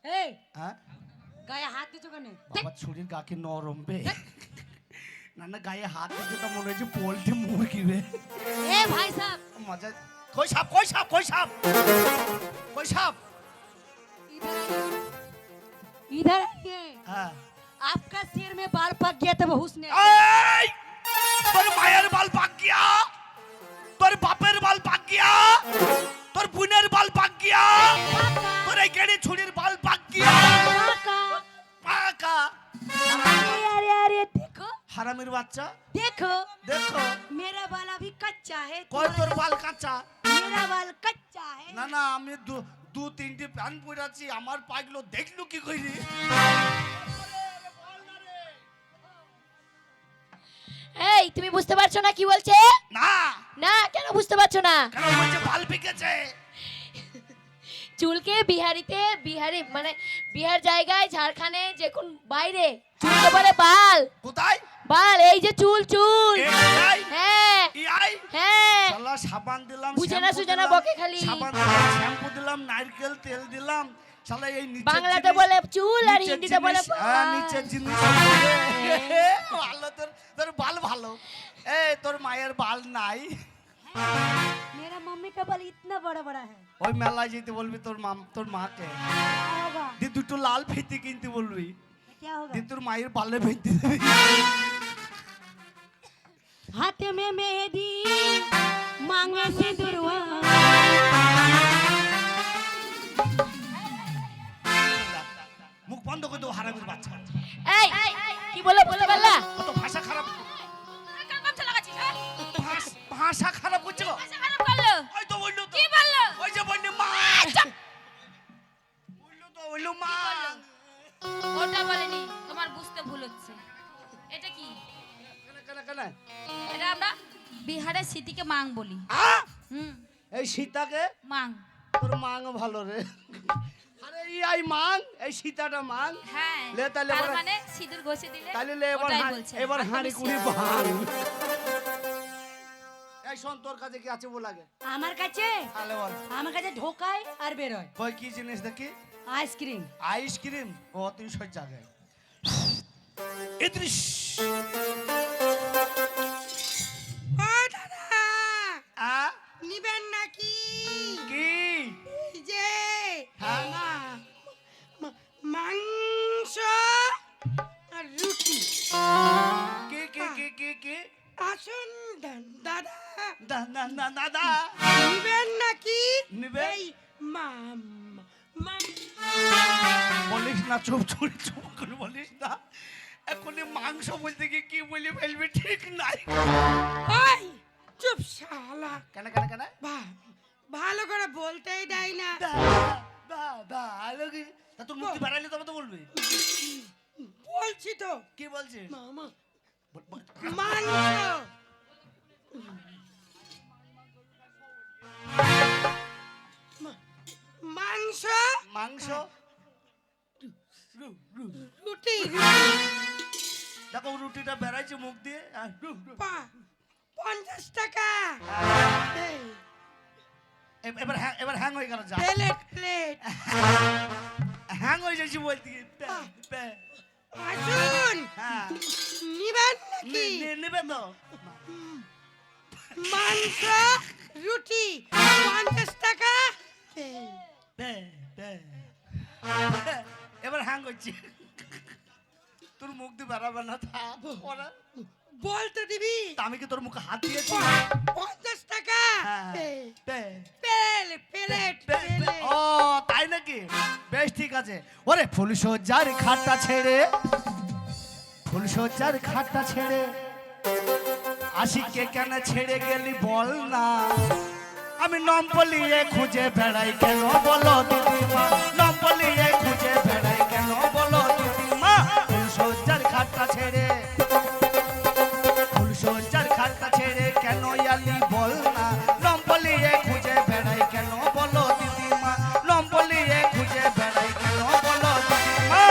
এই হ্যাঁ গায়ে হাত দিছো কেন? বাবা ছুরির গাকে নরম বে না না গায়ে হাত দিতে তো মনে হচ্ছে পোল্ট্রি মুরগি বে ए भाई साहब মজা কই সাপ কই সাপ কই সাপ কই সাপ इधर आइए। হ্যাঁ आपका सिर में बाल पक गया तब हुस्न এই তোর মায়ের বাল পাক গিয়া তোর বাপের বাল পাক গিয়া তোর বোনের বাল পাক গিয়া তোর এই গেড়ি ছুরির বাল পাক গিয়া পাকা अरे अरे देखो হারামির বাচ্চা देखो দেখো मेरा बाल अभी कच्चा है কই তোর বাল কাঁচা मेरा बाल कच्चा है না না আমি দু তিনটি প্যান্ট পরে আছি আমার পাগলো দেখলু কি কইরি এই তুমি বুঝতে পারছো না কি বলছে? না না কেন বুঝতে পারছো না? কেন বলছে বাল পেকেছে চুলকে বিহারি মানে বিহার জায়গায় ঝাড়খণ্ডে যে কোন বাইরে চুলকে বলে বাল। কোথায় বাল এই যে চুল চুল। এই হ্যাঁ এই হ্যাঁ শালা সাবান দিলাম বুঝে না শ্যাম্পু সুজে না দিলাম, বকে খালি। সাবান দিলাম শ্যাম্পু দিলাম নারকেল তেল দিলাম শালা এই নিচে বাংলাতে বলে চুল আর হিন্দিতে বলে বাল। নিচে জিনিস ভালো তোর তোর বাল ভালো এই তোর মায়ের বাল নাই मेरा मम्मी का बाल इतना बड़ा बड़ा है ওই মেলায় যেতে বলবি তোর মাকে क्या होगा দি দুটো লাল ফিতি কিনতে বলবি क्या होगा দি তোর মায়ের বালে ভেঙে দিবি हाथ में मेहंदी मांगे सिंदूरवा মুখ বন্ধ করে দাও হারামির বাচ্চা এই কি বলে বুঝতে পারলা? কত ভাষা খারাপ ভাষা খারাপ করছে গো ওই তো বললো তো ওই যে বললি মা বললো তো বললো মা ওটা বলেনি, তোমার বুঝতে ভুল হচ্ছে। এটা কি? কেন এটা আমরা বিহারের স্মৃতিকে মাং বলি। হুম, এই সীতাকে মাং। তোর মাং ভালো রে আরে এই মাং এই সীতাটা মাং হ্যাঁ, লে তাহলে তার এবার- মানে সিঁদুর ঘষে দিলে তাহলে লে এবার ওটাই বলছে। এবার আর হাঁড়ি তুমি কুড়ি ভাঙ এই শোন তোর কাছে কি আছে বল আগে আমার কাছে তাহলে বল আমার কাছে ঢোকায় আর বেরোয় কই কি জিনিস দেখি আইসক্রিম আইসক্রিম ও তুই সহ্য জায়গায় ইদ্রিস আ নিবেন নাকি কি এই যে হ্যাঁ মাংস আর রুটি কি কি কি কি কি আসুন দাদা দাদা নিবেন নাকি নিবে মাম বলিস না চুপ চুরি চুপ করে বলিস না এখনই মাংস বলতে গিয়ে কি বলি ফেলবি ঠিক নাই ওই চুপ শালা কেন কেন কেন ভালো করে বলতেই দেয় না আলোকে তা তোর মুক্তি বাড়াইলে তবে তো বলবি বলছি তো কি বলছিস মামা বল- বল। মাংস মাংস মাংস রুটি দেখো রুটিটা বেড়াইছে মুখ দিয়ে আর 50 টাকা এই, এবার হ্যাং হয়ে গেল যা প্লেট হ্যাং হয়ে যাচ্ছি বলতে গিয়ে। আসুন হ্যাঁ নিবেন নাকি নেবে তো মাংস রুটি 50 টাকা এই, এবার হ্যাং করছি তোর মুখ দিয়ে বেড়াবে না থাক ওরা বলতে দিবি তা আমি কি তোর মুখে হাত দিয়েছি 50 টাকা হ্যাঁ। এই, বে, প্লেট বে, বে। ও তাই নাকি বেশ ঠিক আছে ওরে ফুলসজ্জার খাটটা ছেড়ে ফুলসজ্জার খাটটা ছেড়ে আশিককে কেন ছেড়ে গেলি বল না আমি নম্বলিয়ে খুঁজে বেড়াই কেন বলো দিদিমা নম্বলিয়ে খুঁজে বেড়াই কেন বলো দিদিমা ফুলসজ্জার খাটটা ছেড়ে ফুলসজ্জার খাটটা ছেড়ে কেন আলি বল না নম্বলিয়ে খুঁজে বেড়াই কেন বলো দিদিমা নম্বলিয়ে খুঁজে বেড়াই কেন বলো দিদিমা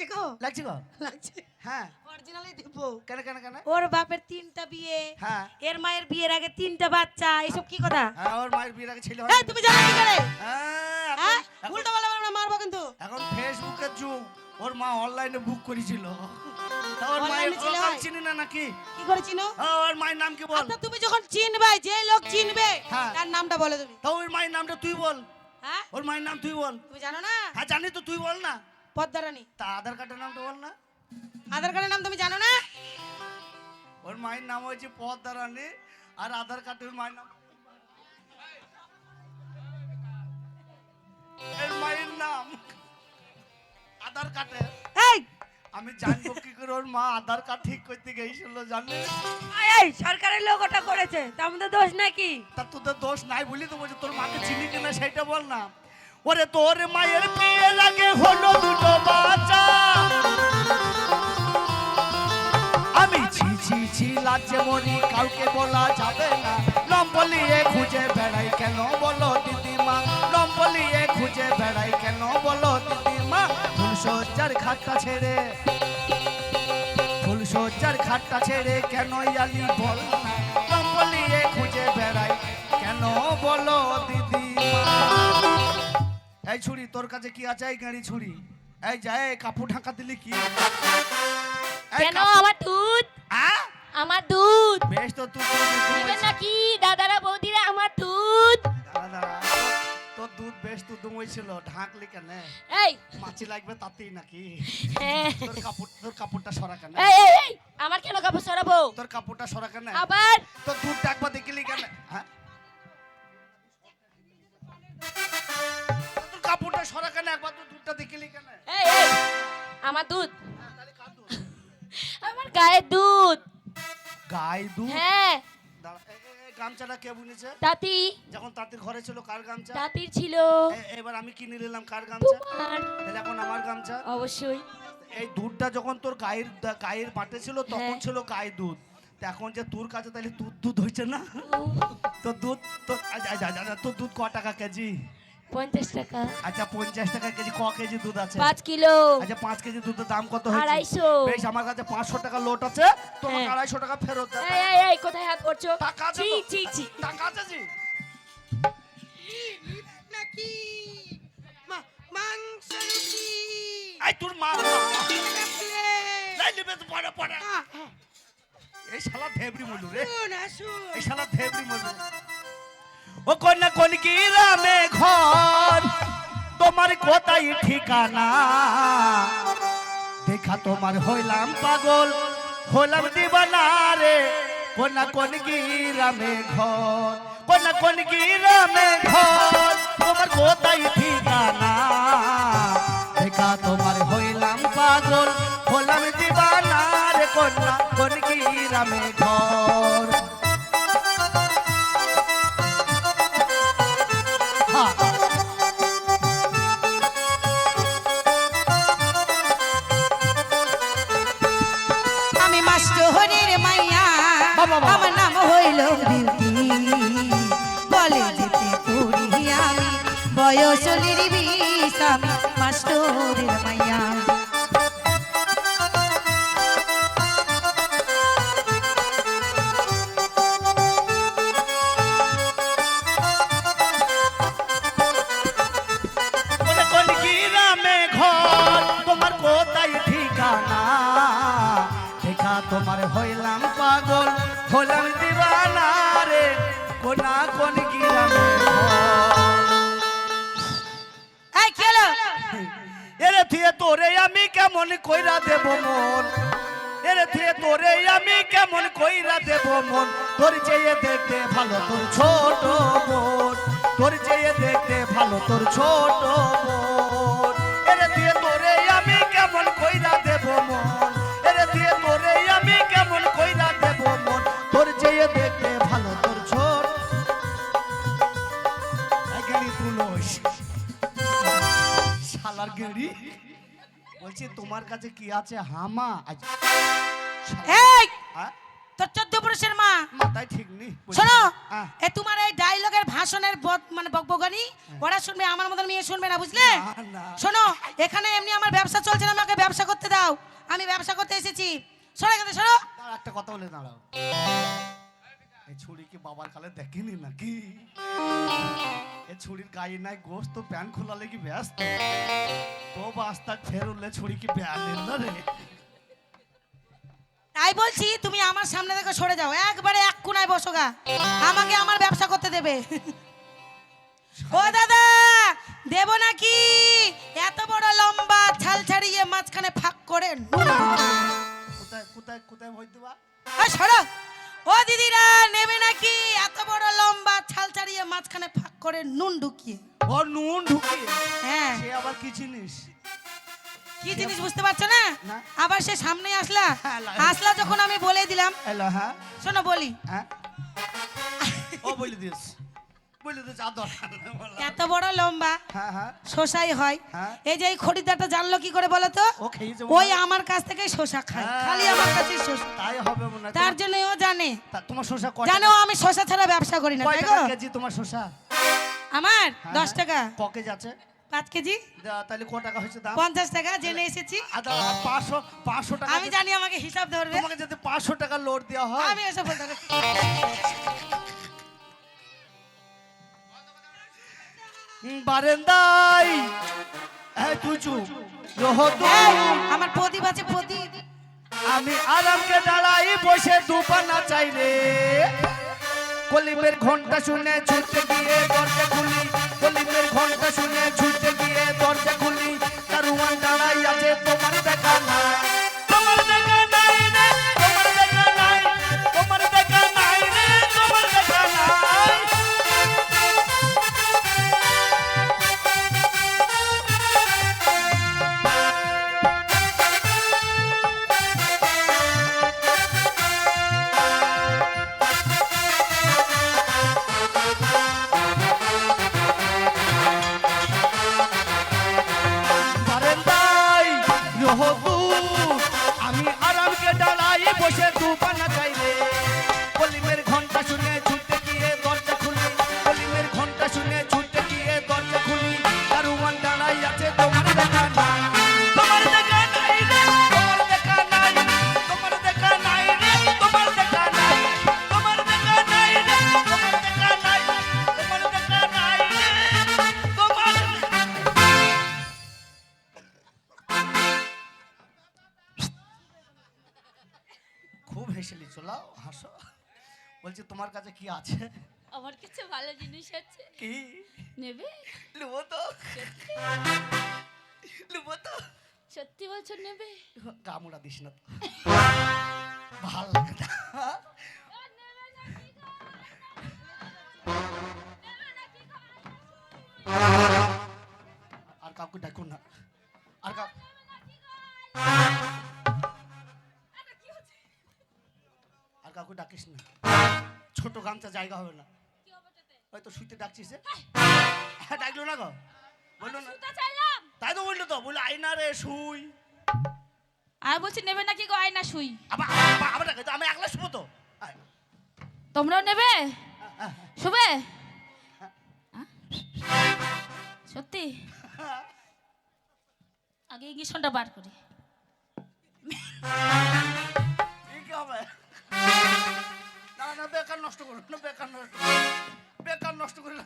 লাগছে গো লাগছে গো? লাগছে হ্যাঁ অরিজিনালি দিব কেন কেন কেন? ওর বাপের 3টা বিয়ে, হ্যাঁ এর মায়ের বিয়ের আগে 3টা বাচ্চা, এসব কি কথা? হ্যাঁ, ওর মায়ের বিয়ের আগে ছেলে এই হয়। তুমি জানো কি করে হ্যাঁ, হ্যাঁ এখন- উল্টো বলে আমরা মারবো কিন্তু এখন ফেসবুকের যুগ, ওর মা অনলাইনে বুক করেছিল। তা ওর মায়ের Online-এ ছেলে নাম হয়? চিনি না নাকি? কি করে চিনো ওর মায়ের নাম কি বল? আচ্ছা তুমি যখন চিনবে যে লোক চিনবে হ্যাঁ। তার নামটা বলে তুমি তা ওর মায়ের নামটা তুই বল। হ্যাঁ ওর মায়ের নাম তুই বল। তুমি জানো না হ্যাঁ জানি তো, তুই বল না। পদ্মারানী তা আধার কার্ডের নামটা বল না। আধার কার্ডের নাম তুমি জানো না ওর মায়ের নাম হয়েছে পদ্মারানী, আর আধার কার্ডের মায়ের নাম এর মায়ের নাম আধার কার্ডে। এই আমি জানবো কি করে ওর মা আধার কার্ড ঠিক করতে গেছিল জানিস? এই সরকারের লোক ওটা করেছে, তার মধ্যে দোষ নাকি? তা তোদের দোষ নাই বলি তো বলছি, তোর মাকে চিনি কিনা সেটা বল না। ওরে তোর মায়ের বিয়ের আগে হলো দুটো বাচ্চা, আমি ছি ছি ছি লাজে মরি, কাউকে বলা যাবে না। লম্বলিয়ে খুঁজে বেড়াই কেন বলো দিদিমা, লম্বলিয়ে খুঁজে বেড়াই কেন বলো দিদিমা। ফুলসজ্জার খাটটা ছেড়ে, ফুলসজ্জার খাটটা ছেড়ে কেন আলি বল না, লম্বলিয়ে খুঁজে বেড়াই কেন বলো দিদিমা। এই ছুরি তোর কাছে কি আছে? এই গাড়ি ছুরি, এই যায় কাপড় ঢাকা দিলি কি? এই কেন কাপড়- আমার দুধ, আ? আমার দুধ বেশ তো তুই দিবেন নাকি দাদারা বৌদিরা? আমার দুধ। তোর দুধ বেশ তো দুমইছিল, ঢাকলি কেন? এই মাছি লাগবে তাতেই নাকি? হ্যাঁ। তোর কাপড়টা সরা কেন? এই এই এই আমার কেন কাপড় সরাবো? তোর কাপড়টা সরা কেন? আবার তোর দুধটা একবার দেখলি কেন? হ্যাঁ তোর কাপড়টা সরা কেন? একবার তোর দুধটা দেখলি কেন? এই এই আমার দুধ, আমার গায়ের দুধ। গায়ে দুধ? হ্যাঁ দাঁড়া, এই গামছাটা কে বুনেছে? তাঁতি, যখন তাঁতির ঘরে ছিল কার গামছা? তাঁতির ছিল এবার আমি কিনে নিলাম কার গামছা? তোমার। তাহলে এখন আমার গামছা। অবশ্যই এই দুধটা যখন তোর গায়ের পাটে ছিল তখন হ্যাঁ। ছিল গায়ে দুধ, তা এখন যে তোর কাছে তাহলে তোর দুধ হয়েছে না? তোর দুধ তোর দুধ ক টাকা কেজি? 50 টাকা। আচ্ছা 50 টাকা কেজি। ক কেজি দুধ আছে? 5 কিলো। আচ্ছা 5 কেজি দুধের দাম কত হয়েছে? 250। বেশ, আমার কাছে 500 টাকা লোট আছে, তোমাকে হ্যাঁ। 250 টাকা ফেরত দে। এই এই এই কোথায় হাত পড়ছো? টাকা আছে ছি তো? ছি ছি। টাকা আছে জি? নাকি মাংস রুটি এই তোর মা লাইলি বেশ পড়ে পড়ে। এই শালা ধেবরি মলু রে, এই শালা ধেবরি মলু। ও কন্যা কোন গ্রামে ঘর, তোমার কোথায় ঠিকানা? দেখা তোমার হইলাম পাগল, হইলাম দিবানা রে। কন্যা কোন গ্রামে ঘর, কন্যা কোন গ্রামে ঘর, তোমার কোথায় ঠিকানা? দেখা তোমার হইলাম পাগল, হইলাম দিবানা রে। কন্যা কোন গ্রামে ঘর। হ্যাঁ আমি মাস্টরের মাইয়া বাবা, বাবা। আমার নাম হইল বিউটি বলে যেতে পড়ি আমি বয়স হলির 20 আমি মাস্টরের মাইয়া কোন কোন গ্রামে ঘর, তোমার কোথায় ঠিকানা? দেখা তোমার হইলাম পাগল, হইলাম দিবানা রে। কোনা কোন গ্রামে এই কি হলো এরে থিয়ে তোরে আমি কেমন কইরা দেব মন, এরে থিয়ে তোরে আমি কেমন কইরা দেব মন। তোর চেয়ে দেখতে ভালো তোর ছোট বোন, তোর চেয়ে দেখতে ভালো তোর ছোট বোন। এরে থিয়ে তোরে আমি কেমন কইরা দেব মন, এরে থিয়ে তোরে আমি কেমন কইরা দেব মন। তোর চেয়ে দেখতে ভালো তোর ছোট। গেড়ি তুলস শালার গেড়ি বলছি তোমার কাছে কি আছে? হামা এই হ্যাঁ? তোর 14 পুরুষের মা। মাথায় ঠিক নেই। শোনো, হ্যাঁ। তোমার এই ডায়লগের ভাষণের মানে বকবকানি ওরা শুনবে, আমার মতন মেয়ে শুনবে না, বুঝলে? না। শোনো, এখানে এমনি আমার ব্যবসা চলছে না, আমাকে ব্যবসা করতে দাও, আমি ব্যবসা করতে এসেছি। সরে গেছে, সরো। দাঁড়া, একটা কথা বলে দাঁড়াও। এই ছুরি কি বাবার কালে দেখিনি নাকি? এই ছুরির গায়ে নাই গোস্ত, প্যান্ট খোলা লেগে ব্যস্ত তো বাস্তা ফের উঠলে ছুরি কি প্যান্ট না রে? তাই বলছি তুমি আমার সামনে থেকে সরে যাও, একবারে এক কোনায় বসো গা, আমাকে আমার ব্যবসা করতে দেবে। ও দাদা, দেব নাকি? এত বড় লম্বা ছাল ছাড়িয়ে মাঝখানে ফাঁক করে কোথায় কোথায় কোথায় ভয় দেবা? সরো। ও দিদিরা, নেবে নাকি? এত বড় লম্বা ছাল ছাড়িয়ে মাঝখানে ফাঁক করে নুন ঢুকিয়ে। ও নুন ঢুকিয়ে? হ্যাঁ। সে আবার কি জিনিস? কি জিনিস বুঝতে পারছো না? না। আবার সে সামনে আসলা, হ্যাঁ, আসলা যখন আমি বলে দিলাম। এলো। হ্যাঁ শোনো বলি, হ্যাঁ, ও বলে দিস, বলে দিস আদর। এত বড় লম্বা হ্যাঁ হ্যাঁ শোষাই হয়। হ্যাঁ। এই যে এই খরিদ্দারটা জানলো কি করে বলো তো? ও খেয়েছে ওই আমার কাছ থেকে শোষা খায়, হ্যাঁ। খালি আমার কাছে শোষা। তাই হবে মনে হয়। তার জন্য ও জানে। তোমার শসা কয় জানো টাকা? আমি শোষা ছাড়া ব্যবসা করি না, কয় তাই টাকা গো? কেজি তোমার শসা? আমার হ্যাঁ, 10 টাকা। ক কেজি আছে? 5 কেজি তাহলে ক টাকা হয়েছে দাম? 50 টাকা জেনে এসেছি। আদা 500 টাকা। আমি জানি আমাকে হিসাব ধরবে। তোমাকে যদি 500 টাকা লোড দেওয়া হয়, আমি এসে বলতে পারি। বারেন্দাই এই তুই চুপ রহ তুই। এই, আমার প্রদীপ আছে, প্রদীপ। আমি আরামকে দাঁড়াই বসে দুপানা চাই রে, কলিমের ঘন্টা শুনে ছুটতে গিয়ে দরজা খুলি, কলিমের ঘন্টা শুনে ছুটতে গিয়ে দরজা খুলি, দারুয়ান দাঁড়াই আছে তোমার দেখা নাই, তোমার দেখা নাই রে, তোমার দেখা নাই, তোমার দেখা নাই রে, তোমার দেখা নাই। বারান্দায় রহ তুই, আমি আরামকে দাঁড়াই বসে দুপানা চাই রে, কলিমের ঘন্টা শুনে ছুটতে গিয়ে দরজা খুলি, কলিমের ঘন্টা শুনে ছুটতে গিয়ে দরজা খুলি, দারুয়ান দাঁড়াই আছে তোমার দেখা নাই, তোমার দেখা নাই রে, তোমার দেখা নাই, তোমার দেখা নাই রে, তোমার দেখা নাই, তোমার দেখা নাই রে, তোমার দেখা নাই, তোমার দেখা নাই রে, তোমার। খুব হেসেলি, চলাও হাসো। বলছি তোমার কাছে কি আছে? আমার কাছে ভালো জিনিস আছে, কি নেবে? লুবো তো, লুবো তো। সত্যি বলছো নেবে? গামুড়া দিস না তো, ভাল লাগে না। আর কাউকে ডাকুন না, আর আর কাউকে ডাকিস না, ছোট গামছা জায়গা হবে না, হয়তো শুইতে ডাকছিস। হ্যাঁ ডাকলো না গো, বললো না, তাই তো বললো তো, বললো আয়না রে শুই। আর বলছি নেবে নাকি গো আয়না শুই? আবার আবার ডাকে তো, আমি একলা শুবো তো। তোমরাও নেবে? শুবে? সত্যি? আগে ইঞ্জেকশনটা বার করি। কি হবে? না না, বেকার নষ্ট করো না, বেকার নষ্ট, বেকার নষ্ট করে না।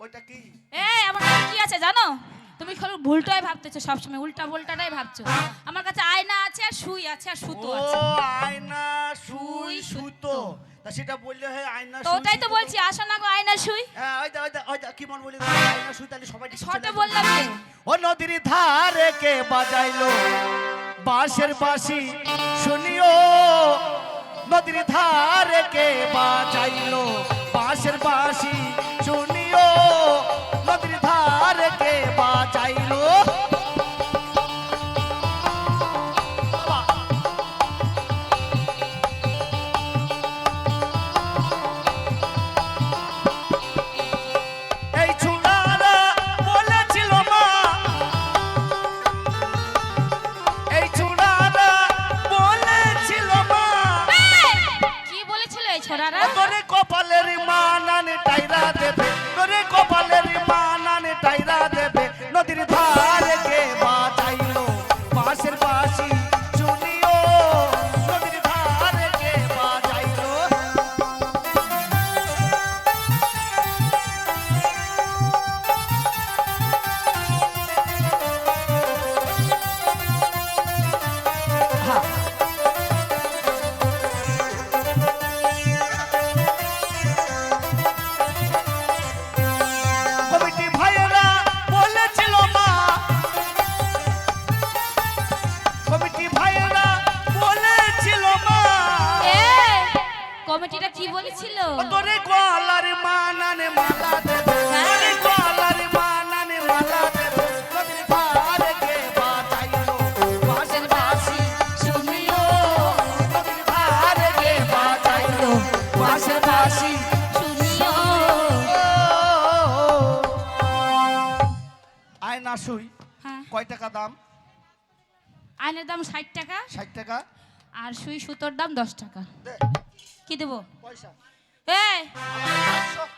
ওইটা কি? এই আমার কাছে কি আছে জানো? তুমি খালি ভুলটাই ভাবতেছো, সবসময় উল্টা ভুলটাটাই ভাবছো। আমার কাছে আয়না আছে আর সুই আছে আর সুতো ও আছে। আয়না সুই সুতো, তা সেটা বললে হয় আয়না তো সুই ওটাই তো সুতো। বলছি, আসো না গো আয়না সুই। হ্যাঁ ওইটা কি মন বলি, আয়না সুই, তাহলে সবাই শর্টে বললাম যে ও নদীর ধারে কে বাজাইলো বাঁশের বাঁশি শুনিও, নদীর ধারে কে বাজাইলো বাঁশের বাঁশি শুনিও, নদীর ধারে কে বাজাইলো। এই চুড়ারা বলেছিল মা, এই চুড়ারা বলে কি বলেছিল? ও তোরে গলার মানানে মালা দেবে, তোরে গলার মানানে মালা দেবে, নদীর ধারে কে বাজাইলো বাঁশের বাঁশি শুনিও, নদীর ধারে কে বাজাইলো বাঁশের বাঁশি শুনিও। আয়না সুই হ্যাঁ, কয় টাকা দাম? আয়নের দাম 60 টাকা 60 টাকা। আর সুই সুতোর দাম 10 টাকা। দে, কি দেবো? পয়সা এই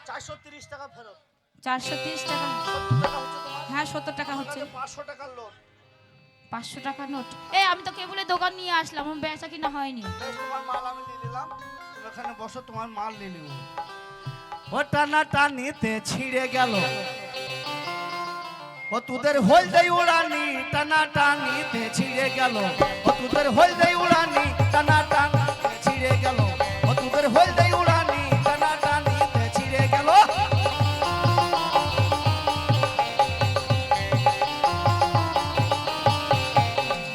430 টাকা ফেরত। 430 টাকা। 70 টাকা হচ্ছে তোমার। হ্যাঁ 70 টাকা হচ্ছে। 500 টাকার লোন। 500 টাকা নোট। এই আমি তো কেবলে দোকান নিয়ে আসলাম, আমার বেচা কিনা হয়নি। বেশ, তোমার মাল আমি নিয়ে নিলাম, তুমি ওখানে বসো, তোমার মাল নিয়ে নিব। ও টানা টানিতে ছিঁড়ে গেল, ও তোদের হলদে উড়ানি টানা টানিতে ছিঁড়ে গেল, ও তোদের হলদে উড়ানি টানা টানিতে ছিঁড়ে গেল, ও তোদের হলদে উড়ানি টানা টানিতে ছিঁড়ে গেল।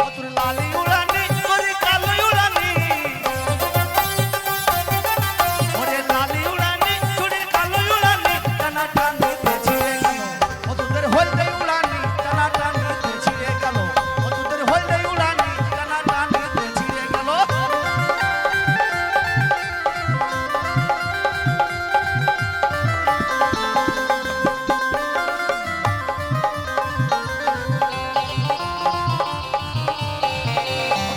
ও তোর লালি উড়ানি তোর কালো উড়ানি, ওরে লালি উড়ানি তোর কালো উড়ানি টানা টানিতে ছিঁড়ে গেল, ও তোদের হলদে উড়ানি টানা টানিতে ছিঁড়ে গেল, ও তোদের হলদে উড়ানি টানা টানিতে ছিঁড়ে গেল।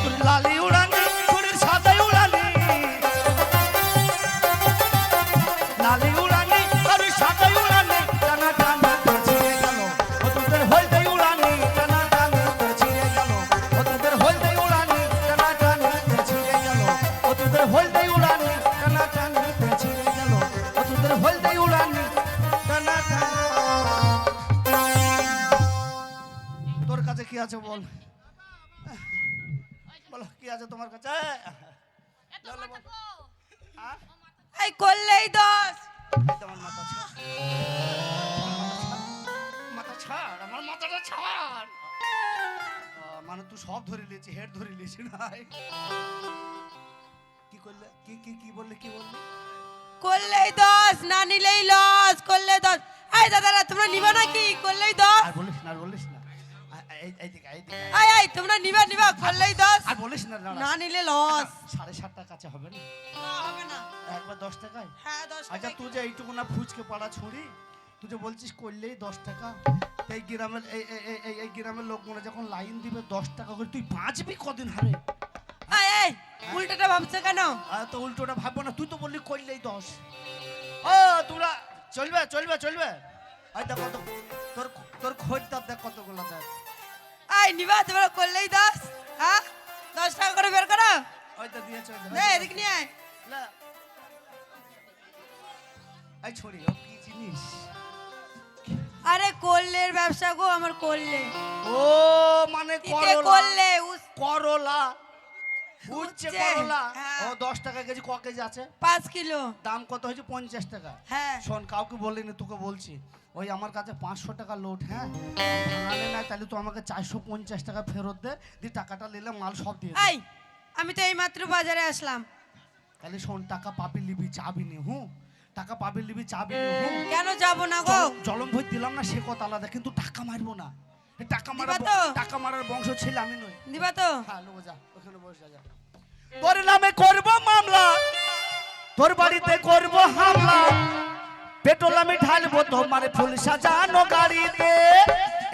তোর লালি উড়ানি তোর সাদা উড়ানি, লালি উড়ানি তোর সাদা উড়ানি টানা টানিতে ছিঁড়ে গেল, ও তোদের হলদে উড়ানি টানা টানিতে ছিঁড়ে গেল, ও তোদের হলদে উড়ানি টানা টানিতে ছিঁড়ে গেল, ও তোদের হলদে উড়ানি টানা টানিতে ছিঁড়ে গেল, ও তোদের হলদে উড়ানি টানা তোর কাছে কি আছে বল, বলো কি আছে তোমার কাছে? হ্যাঁ? এই করলেই দোষ। এই তো আমার মাথা ছাড়, মাথা ছাড়, আমার মাথাটা ছাড়। মানে তুই সব ধরে লিয়েছি, হেড ধরে লিয়েছি না? কি করলে? কি কি কি বললে? কি বললে? করলেই দোষ, না নিলেই লস। করলে দোষ। এই দাদারা তোমরা নিবা নাকি? করলেই দোষ। আর বলিস না, আর বলিস না। এইদিকে এইদিকে এই তোমরা নিবা নিবা, করলেই দোষ। আর বলিস না, না নিলে লস। 7.5 টাকা কাছে হবে না? না হবে না। একবার 10 টাকায়। হ্যাঁ 10 আচ্ছা তুই যে এইটুকু না ফুচকে পাড়া ছুরি, তুই যে বলছিস করলেই 10 টাকা, এই গ্রামের এই গ্রামের লোকগুলো যখন লাইন দিবে 10 টাকা করে, তুই বাঁচবি কদিন হারে? এই উল্টোটা ভাবছো কেন? তো উল্টোটা ভাববো না, তুই তো বললি করলেই 10। ও তোরা চলবে চলবে চলবে। এই দেখ কত তোর তোর খোঁজদার, দেখ কতগুলো দেখ। এই নিবা তোমরা করলেই দোষ। হ্যাঁ 10 টাকা করে বের করো। ওই তো দিয়েছে, ওই দে এদিকে নিয়ে আয়। লে। এই ছড়ি ও কি জিনিস? আরে করলের ব্যবসা গো, আমার করলে। ও মানে তিতে করলে করলা, উচ্ছে উচ্ছে, করলা। হ্যাঁ। ও 10 টাকা কেজি, ক কেজি আছে? 5 কিলো। দাম কত হয়েছে? 50 টাকা। হ্যাঁ শোন, কাউকে বলিনি, তোকে বলছি। ওই আমার কাছে 500 টাকা লোড, হ্যাঁ ভাঙালে না, তাহলে তো আমাকে 450 টাকা ফেরত দে, দিয়ে টাকাটা নিলে মাল সব দিয়ে দে। এই আমি তো এই মাত্র বাজারে আসলাম। তাহলে শোন, টাকা পাবি লিবি, চাবি নি। টাকা পাবি লিবি, চাবি নি। কেন যাব না গো? জলম ভই দিলাম না, সে কথা আলাদা, কিন্তু টাকা মারবো না। এ টাকা মারা, দিবা তো? টাকা মারার বংশ ছেলে আমি নই। দিবা তো? হ্যাঁ নেবো, যা ওখানে বসে যা। তোর নামে করব মামলা, তোর বাড়িতে করব হামলা, পেট্রোল আমি ঢালবো তোমার ফুল সাজানো গাড়িতে,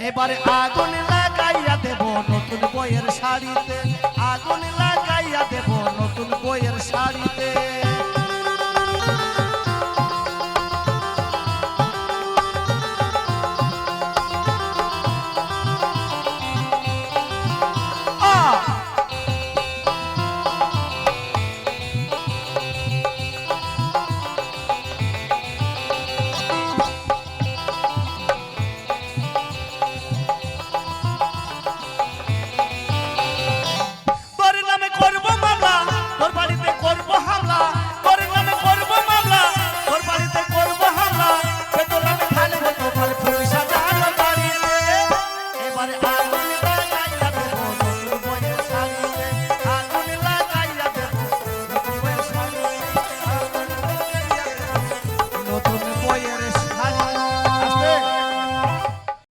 এবারে আগুন লাগাইয়া দেব নতুন বইয়ের শাড়িতে, আগুন